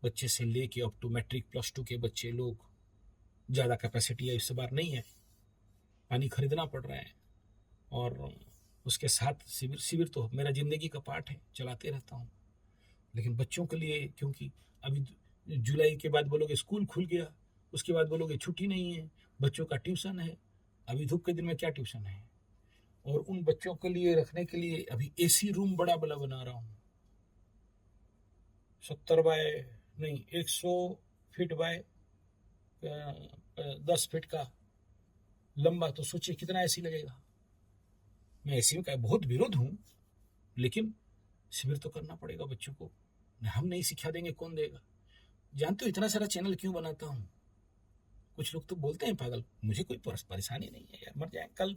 बच्चे से लेके अप टू मैट्रिक +2 के बच्चे लोग। ज़्यादा कैपेसिटी है इस बार नहीं है, पानी खरीदना पड़ रहा है, और उसके साथ शिविर तो मेरा जिंदगी का पार्ट है, चलाते रहता हूँ। लेकिन बच्चों के लिए, क्योंकि अभी जुलाई के बाद बोलोगे स्कूल खुल गया, उसके बाद बोलोगे छुट्टी नहीं है, बच्चों का ट्यूशन है। अभी धूप के दिन में क्या ट्यूशन है? और उन बच्चों के लिए रखने के लिए अभी एसी रूम बड़ा बड़ा बना रहा हूँ, 100 फीट बाय 10 फीट का लंबा। तो सोचिए कितना एसी लगेगा। मैं एसी का बहुत विरोध हूँ, लेकिन शिविर तो करना पड़ेगा बच्चों को। हम नहीं सिखा देंगे कौन देगा? जानते हो इतना सारा चैनल क्यों बनाता हूँ? कुछ लोग तो बोलते हैं पागल, मुझे कोई परेशानी नहीं है यार, मर जाए कल,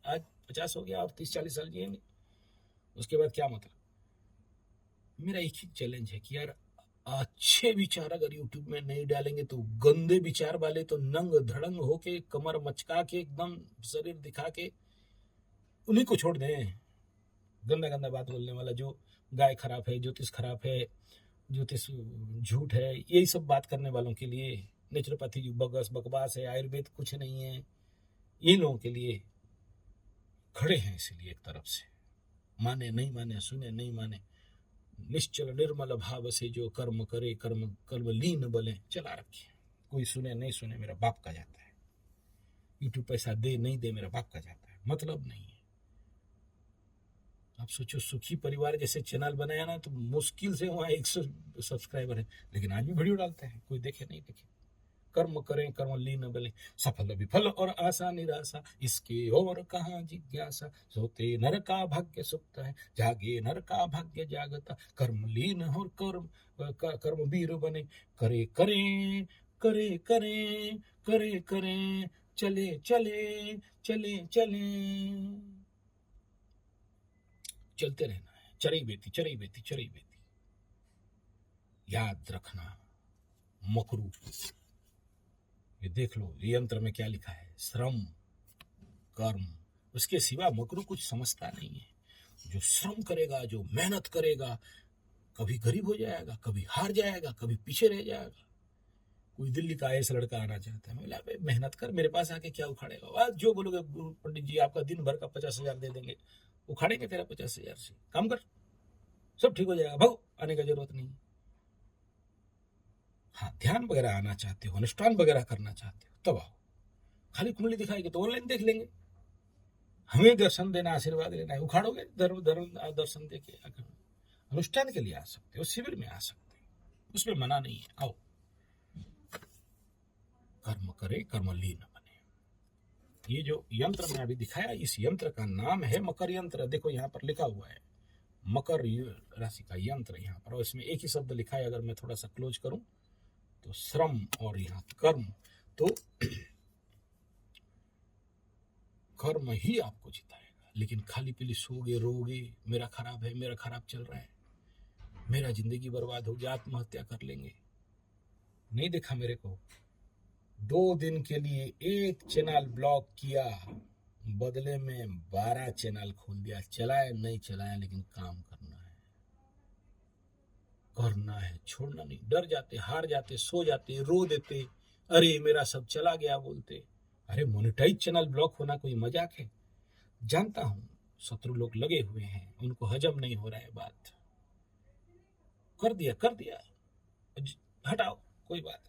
आज 50 हो गया, आप 30-40 साल जिएंगे, उसके बाद क्या मतलब? मेरा एक ही चैलेंज है कि यार अच्छे विचार अगर यूट्यूब में नहीं डालेंगे तो गंदे विचार वाले तो नंग धड़ंग होके कमर मचका के एकदम शरीर दिखा के उन्हीं को छोड़ दें। गंदा गंदा बात बोलने वाला, जो गाय खराब है, ज्योतिष खराब है, ज्योतिष झूठ है, यही सब बात करने वालों के लिए, नेचुरोपैथी बगस बकवास है, आयुर्वेद कुछ नहीं है, ये लोगों के लिए खड़े हैं। इसलिए एक तरफ से माने नहीं माने, सुने नहीं माने, निश्चल निर्मल भाव से जो कर्म करे, कर्म कर्म लीन बले चला रखे। कोई सुने नहीं सुने मेरा बाप का जाता है, यूट्यूब पैसा दे नहीं दे मेरा बाप का जाता है, मतलब नहीं है। आप सोचो, सुखी परिवार जैसे चैनल बनाया ना, तो मुश्किल से वहाँ 100 सब्सक्राइबर है, लेकिन आज भी वीडियो डालते हैं, कोई देखे नहीं देखे। कर्म करें कर्म लीन बले, सफल विफल और आशा निराशा, इसके और कहाँ जिज्ञासा, सोते नर का भाग्य सुप्त है, जागे नर का भाग्य जागता, कर्म लीन और कर्म वीर बने, करे करे करे करे करे करे, चले चले चले चले, चलते रहना है। चरई बेती चरई बेती चरई बेती। याद रखना, मकरू, ये देख लो यंत्र में क्या लिखा है, श्रम कर्म, उसके सिवा मकरू कुछ समझता नहीं है। जो श्रम करेगा, जो मेहनत करेगा, कभी गरीब हो जाएगा, कभी हार जाएगा, कभी पीछे रह जाएगा। कोई दिल्ली का ऐसा लड़का आना चाहता है, बोला मेहनत कर, मेरे पास आके क्या उखाड़ेगा, आज जो बोलोगे पंडित जी आपका दिन भर का 50,000 दे देंगे, उखाड़ेंगे तेरा 50,000 से, काम कर सब ठीक हो जाएगा, भागो, आने का जरूरत नहीं। हाँ, ध्यान वगैरह आना चाहते हो, अनुष्ठान वगैरह करना चाहते हो तब आओ। खाली कुंडली दिखाएगी तो ऑनलाइन देख लेंगे, हमें दर्शन देना, आशीर्वाद लेना है, उखाड़ोगे धर्म दर्शन दे के अनुष्ठान के लिए आ सकते हो, शिविर में आ सकते हो, उसमें मना नहीं है, आओ। कर्म करे कर्म लीन बने। ये जो यंत्र में अभी दिखाया, इस यंत्र का नाम है मकर यंत्र। देखो यहाँ पर लिखा हुआ है मकर राशि का यंत्र यहाँ पर, और इसमें एक ही शब्द लिखा है। अगर मैं थोड़ा सा क्लोज करूं तो श्रम और यहाँ कर्म, तो कर्म ही आपको जिताएगा। लेकिन खाली पीली सोगे रोगे, मेरा खराब है, मेरा खराब चल रहा है, मेरा जिंदगी बर्बाद हो गया, आत्महत्या कर लेंगे, नहीं देखा मेरे को। 2 दिन के लिए एक चैनल ब्लॉक किया, बदले में 12 चैनल खोल दिया। चलाए नहीं चलाए, लेकिन काम करना है, छोड़ना नहीं। डर जाते, हार जाते, सो जाते, रो देते, अरे मेरा सब चला गया बोलते। अरे मोनेटाइज चैनल ब्लॉक होना कोई मजाक है? जानता हूं शत्रु लोग लगे हुए हैं, उनको हजम नहीं हो रहा है बात, कर दिया, हटाओ, कोई बात।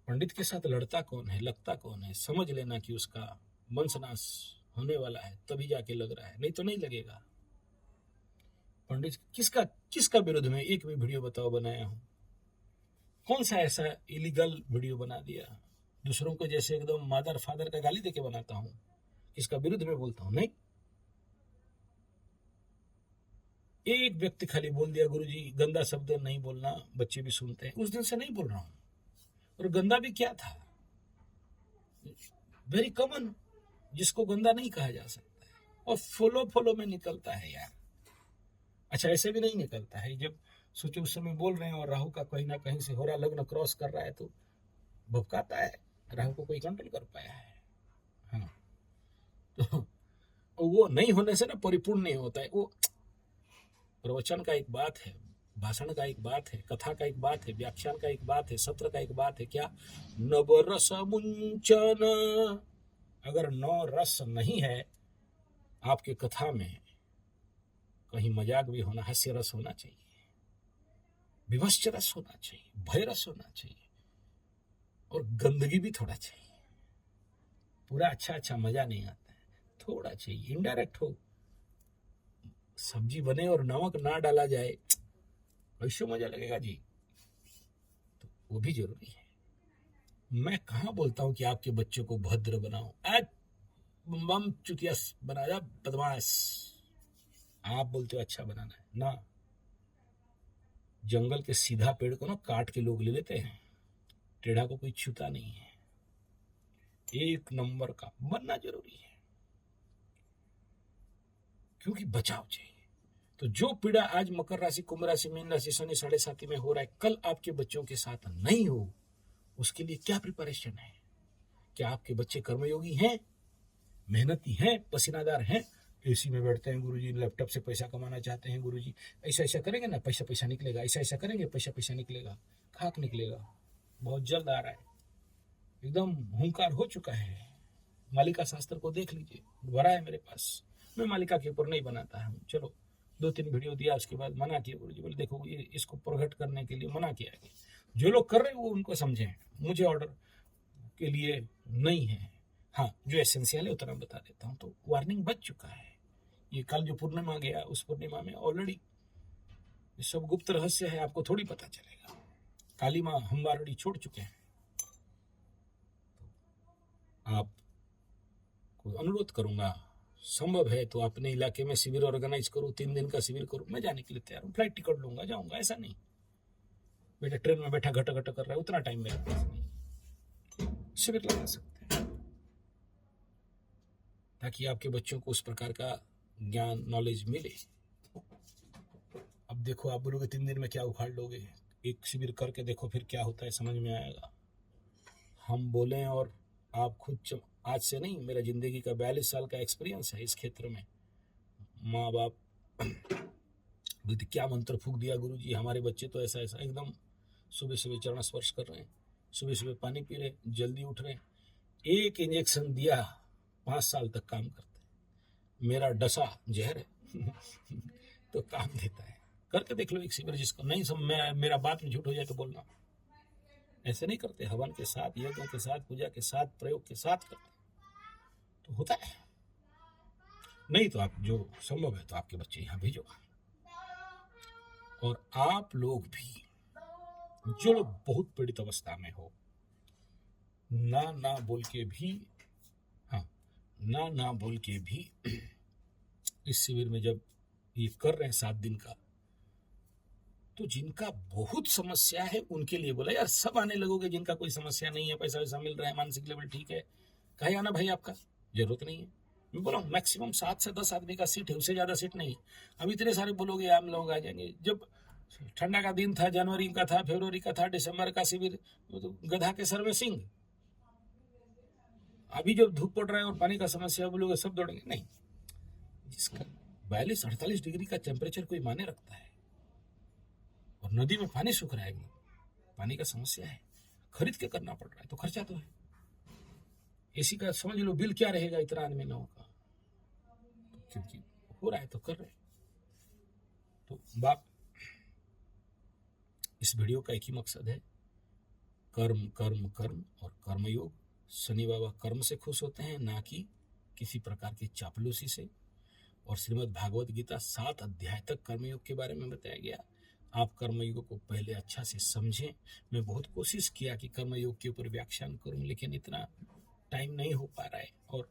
पंडित के साथ लड़ता कौन है, लगता कौन है, समझ लेना कि उसका वंशनाश होने वाला है, तभी जाके लग रहा है, नहीं तो नहीं लगेगा। पंडित किसका विरोध में एक भी वीडियो बताओ बनाया हूं? कौन सा ऐसा इलीगल वीडियो बना दिया? दूसरों को जैसे एकदम मदर फादर का गाली देके बनाता हूं, किसका विरुद्ध में बोलता हूं? नहीं। एक व्यक्ति खाली बोल दिया, गुरुजी गंदा शब्द नहीं बोलना, बच्चे भी सुनते हैं, उस दिन से नहीं बोल रहा हूं। और गंदा भी क्या था, वेरी कॉमन, जिसको गंदा नहीं कहा जा सकता है, और फॉलो में निकलता है यार। अच्छा, ऐसे भी नहीं निकलता है, जब सोचो उस समय बोल रहे हैं और राहु का कहीं ना कहीं से हो रहा, लग्न क्रॉस कर रहा है, तो भपकाता है, राहु को कोई कंट्रोल कर पाया है? हाँ, तो वो नहीं होने से ना परिपूर्ण नहीं होता है। वो प्रवचन का एक बात है, भाषण का एक बात है, कथा का एक बात है, व्याख्यान का एक बात है, सत्र का एक बात है, क्या नवरस मुंचन। अगर 9 रस नहीं है आपके कथा में, कहीं मजाक भी होना, हास्य रस होना चाहिए, विवश रस होना चाहिए, भय रस होना चाहिए, और गंदगी भी थोड़ा चाहिए। पूरा अच्छा मजा नहीं आता है, थोड़ा चाहिए, इनडायरेक्ट हो, सब्जी बने और नमक ना डाला जाए, ऐसे मजा लगेगा जी, तो वो भी जरूरी है। मैं कहाँ बोलता हूँ कि आपके बच्चों को भद्र बनाओ, आज बम चुतिया बनाया बदमाश, आप बोलते हो अच्छा बनाना है ना। जंगल के सीधा पेड़ को ना काट के लोग ले लेते हैं, टेढ़ा को कोई छूता नहीं है। एक नंबर का बनना जरूरी है, क्योंकि बचाव चाहिए। तो जो पीड़ा आज मकर राशि, कुंभ राशि, मीन राशि, शनि 7.5 में हो रहा है, कल आपके बच्चों के साथ नहीं हो, उसके लिए क्या प्रिपरेशन है? क्या आपके बच्चे कर्मयोगी हैं, मेहनती हैं, पसीनादार हैं? एसी में बैठते हैं गुरुजी, लैपटॉप से पैसा कमाना चाहते हैं गुरुजी, ऐसा ऐसा करेंगे ना पैसा पैसा निकलेगा, ऐसा ऐसा करेंगे पैसा पैसा निकलेगा, खाक निकलेगा, बहुत जल्द आ रहा है, एकदम हुंकार हो चुका है। मालिका शास्त्र को देख लीजिए, भरा है मेरे पास। मैं मालिका के ऊपर नहीं बनाता हूँ, चलो 2-3 वीडियो दिया, उसके बाद मना किया गुरुजी, बोले देखो ये इसको प्रकट करने के लिए मना किया है। जो लोग कर रहे हैं वो उनको समझें, मुझे ऑर्डर के लिए नहीं है। हाँ, जो एसेंशियल है उतना बता देता हूँ। तो वार्निंग बच चुका है। ये कल जो पूर्णिमा गया, उस पूर्णिमा में ऑलरेडी सब गुप्त रहस्य है, आपको थोड़ी पता चलेगा। काली माँ हम ऑलरेडी छोड़ चुके हैं। आप को अनुरोध करूंगा, संभव है तो अपने इलाके में शिविर ऑर्गेनाइज करो, 3 दिन का शिविर करो। मैं जाने के लिए तैयार हूँ, फ्लाइट टिकट लूंगा, जाऊंगा, ऐसा नहीं बेटा ट्रेन में बैठा घटा घटा कर रहा है, उतना टाइम मेरे पास नहीं। शिविर लगा सकते हैं ताकि आपके बच्चों को उस प्रकार का ज्ञान, नॉलेज मिले। अब देखो, आप बोलोगे 3 दिन में क्या उखाड़ लोगे, एक शिविर करके देखो फिर क्या होता है, समझ में आएगा। हम बोलें और आप खुद, आज से नहीं, मेरा जिंदगी का 42 साल का एक्सपीरियंस है इस क्षेत्र में। माँ बाप बोलते क्या मंत्र फूक दिया गुरुजी, हमारे बच्चे तो ऐसा ऐसा, एकदम सुबह सुबह चरण स्पर्श कर रहे हैं, सुबह सुबह पानी पी रहे, जल्दी उठ रहे हैं। एक इंजेक्शन दिया, 5 साल तक काम करते हैं। मेरा डसा जहर है तो काम देता है। करके देख लो एक शिविर, जिसको नहीं मेरा बात में झूठ हो जाए तो बोलना। ऐसे नहीं करते, हवन के साथ, यज्ञों के साथ, पूजा के साथ, प्रयोग के साथ करते तो होता है। नहीं तो आप, जो संभव है तो आपके बच्चे यहाँ भेजो। और आप लोग भी, जो लोग बहुत पीड़ित अवस्था में हो, ना बोल के भी, हाँ, ना बोल के भी इस शिविर में जब ये कर रहे हैं 7 दिन का, तो जिनका बहुत समस्या है उनके लिए बोला। यार सब आने लगोगे जिनका कोई समस्या नहीं है, पैसा वैसा मिल रहा है, मानसिक लेवल ठीक है, कहे आना भाई, आपका जरूरत नहीं है। मैं बोला मैक्सिमम 7 से 10 आदमी का सीट है, उससे ज्यादा सीट नहीं। अब इतने सारे बोलोगे आम लोग आ जाएंगे। जब ठंडा का दिन था, जनवरी का था, फरवरी का था, दिसंबर का शिविर, तो गधा के सर में सिंह। अभी जब धूप पड़ रहा है और पानी का समस्या, बोलोगे सब दौड़ेंगे, नहीं। जिसका 42-48 डिग्री का टेम्परेचर कोई माने रखता है और नदी में पानी सूख रहा है, पानी का समस्या है, खरीद के करना पड़ रहा है, तो खर्चा तो है। एसी का समझ लो बिल क्या रहेगा इतना आदमी लोगों का, क्योंकि हो रहा है तो कर रहे। तो बाप, इस वीडियो का एक ही मकसद है, कर्म कर्म कर्म और कर्मयोग। शनि बाबा कर्म से खुश होते हैं, ना कि किसी प्रकार की चापलूसी से। और श्रीमद् भागवत गीता 7 अध्याय तक कर्मयोग के बारे में बताया गया। आप कर्मयोग को पहले अच्छा से समझें। मैं बहुत कोशिश किया कि कर्मयोग के ऊपर व्याख्यान करूं, लेकिन इतना टाइम नहीं हो पा रहा है। और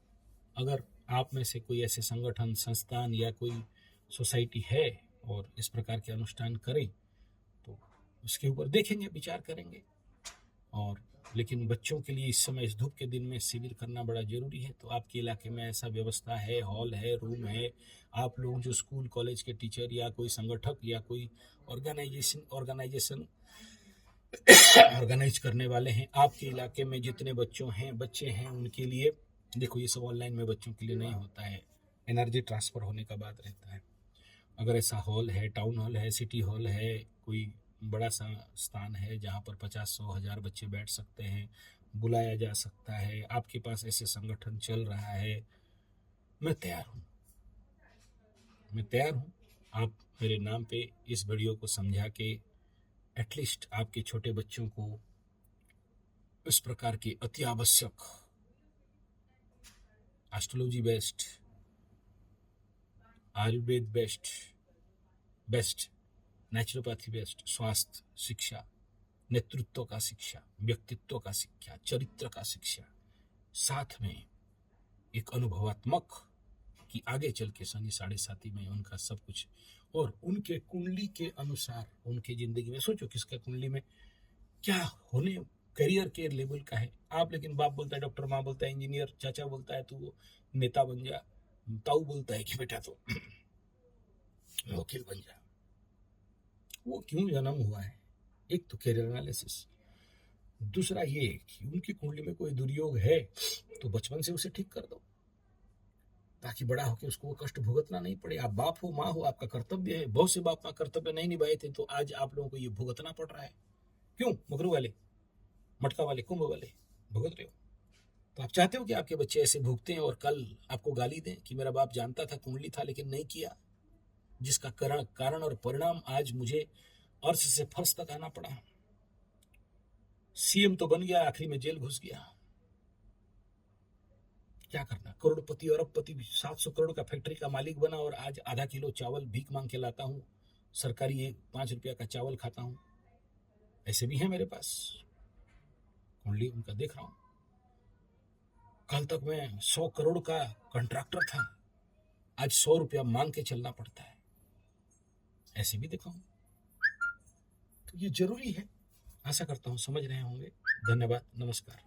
अगर आप में से कोई ऐसे संगठन, संस्थान या कोई सोसाइटी है और इस प्रकार के अनुष्ठान करें, तो उसके ऊपर देखेंगे, विचार करेंगे। और लेकिन बच्चों के लिए इस समय, इस धूप के दिन में शिविर करना बड़ा जरूरी है। तो आपके इलाके में ऐसा व्यवस्था है, हॉल है, रूम है, आप लोग जो स्कूल कॉलेज के टीचर या कोई संगठक या कोई ऑर्गेनाइजेशन ऑर्गेनाइज करने वाले हैं, आपके इलाके में जितने बच्चे हैं उनके लिए, देखो ये सब ऑनलाइन में बच्चों के लिए नहीं होता है, एनर्जी ट्रांसफर होने का बात रहता है। अगर ऐसा हॉल है, टाउन हॉल है, सिटी हॉल है, कोई बड़ा सा स्थान है जहाँ पर 50-100-1000 बच्चे बैठ सकते हैं, बुलाया जा सकता है, आपके पास ऐसे संगठन चल रहा है, मैं तैयार हूँ। आप मेरे नाम पे इस वीडियो को समझा के एटलीस्ट आपके छोटे बच्चों को इस प्रकार की अति आवश्यक astrology best, Ayurveda best, naturopathy best, स्वास्थ्य शिक्षा, नेतृत्व का शिक्षा, व्यक्तित्व का शिक्षा, चरित्र का शिक्षा, साथ में एक अनुभवात्मक कि आगे चल के शनि 7.5 में उनका सब कुछ, और उनके कुंडली के अनुसार उनके जिंदगी में सोचो किसका कुंडली में क्या होने, करियर के लेवल का है आप। लेकिन बाप बोलता है डॉक्टर, माँ बोलता है इंजीनियर, चाचा बोलता है तू नेता बन जा, ताऊ बोलता है कि बेटा तो वकील बन जा। वो क्यों जन्म हुआ है, एक तो कैरियर एनालिसिस, दूसरा ये कि उनकी कुंडली में कोई दुर्योग है तो बचपन से उसे ठीक कर दो, ताकि बड़ा होकर उसको वो कष्ट भुगतना नहीं पड़े। आप बाप हो, माँ हो, आपका कर्तव्य है। बहुत से बाप माँ कर्तव्य नहीं निभाए थे तो आज आप लोगों को ये भुगतना पड़ रहा है। क्यों? मगरू वाले, मटका वाले, कुंभ वाले भुगत रहे हो। तो आप चाहते हो कि आपके बच्चे ऐसे भुगते हैं और कल आपको गाली दें कि मेरा बाप जानता था, कुंडली था, लेकिन नहीं किया, जिसका कारण और परिणाम आज मुझे अर्श से फर्श तक आना पड़ा। सीएम तो बन गया, आखिरी में जेल घुस गया। क्या करना, करोड़पति अरबपति 700 करोड़ का फैक्ट्री का मालिक बना और आज आधा किलो चावल भीख मांग के लाता हूं, सरकारी 5 रुपया का चावल खाता हूं। ऐसे भी हैं मेरे पास, कुंडली उनका देख रहा हूं। कल तक मैं 100 करोड़ का कॉन्ट्रैक्टर था, आज 100 रुपया मांग के चलना पड़ता है। ऐसे भी देखा हूं। तो ये जरूरी है। आशा करता हूं समझ रहे होंगे। धन्यवाद, नमस्कार।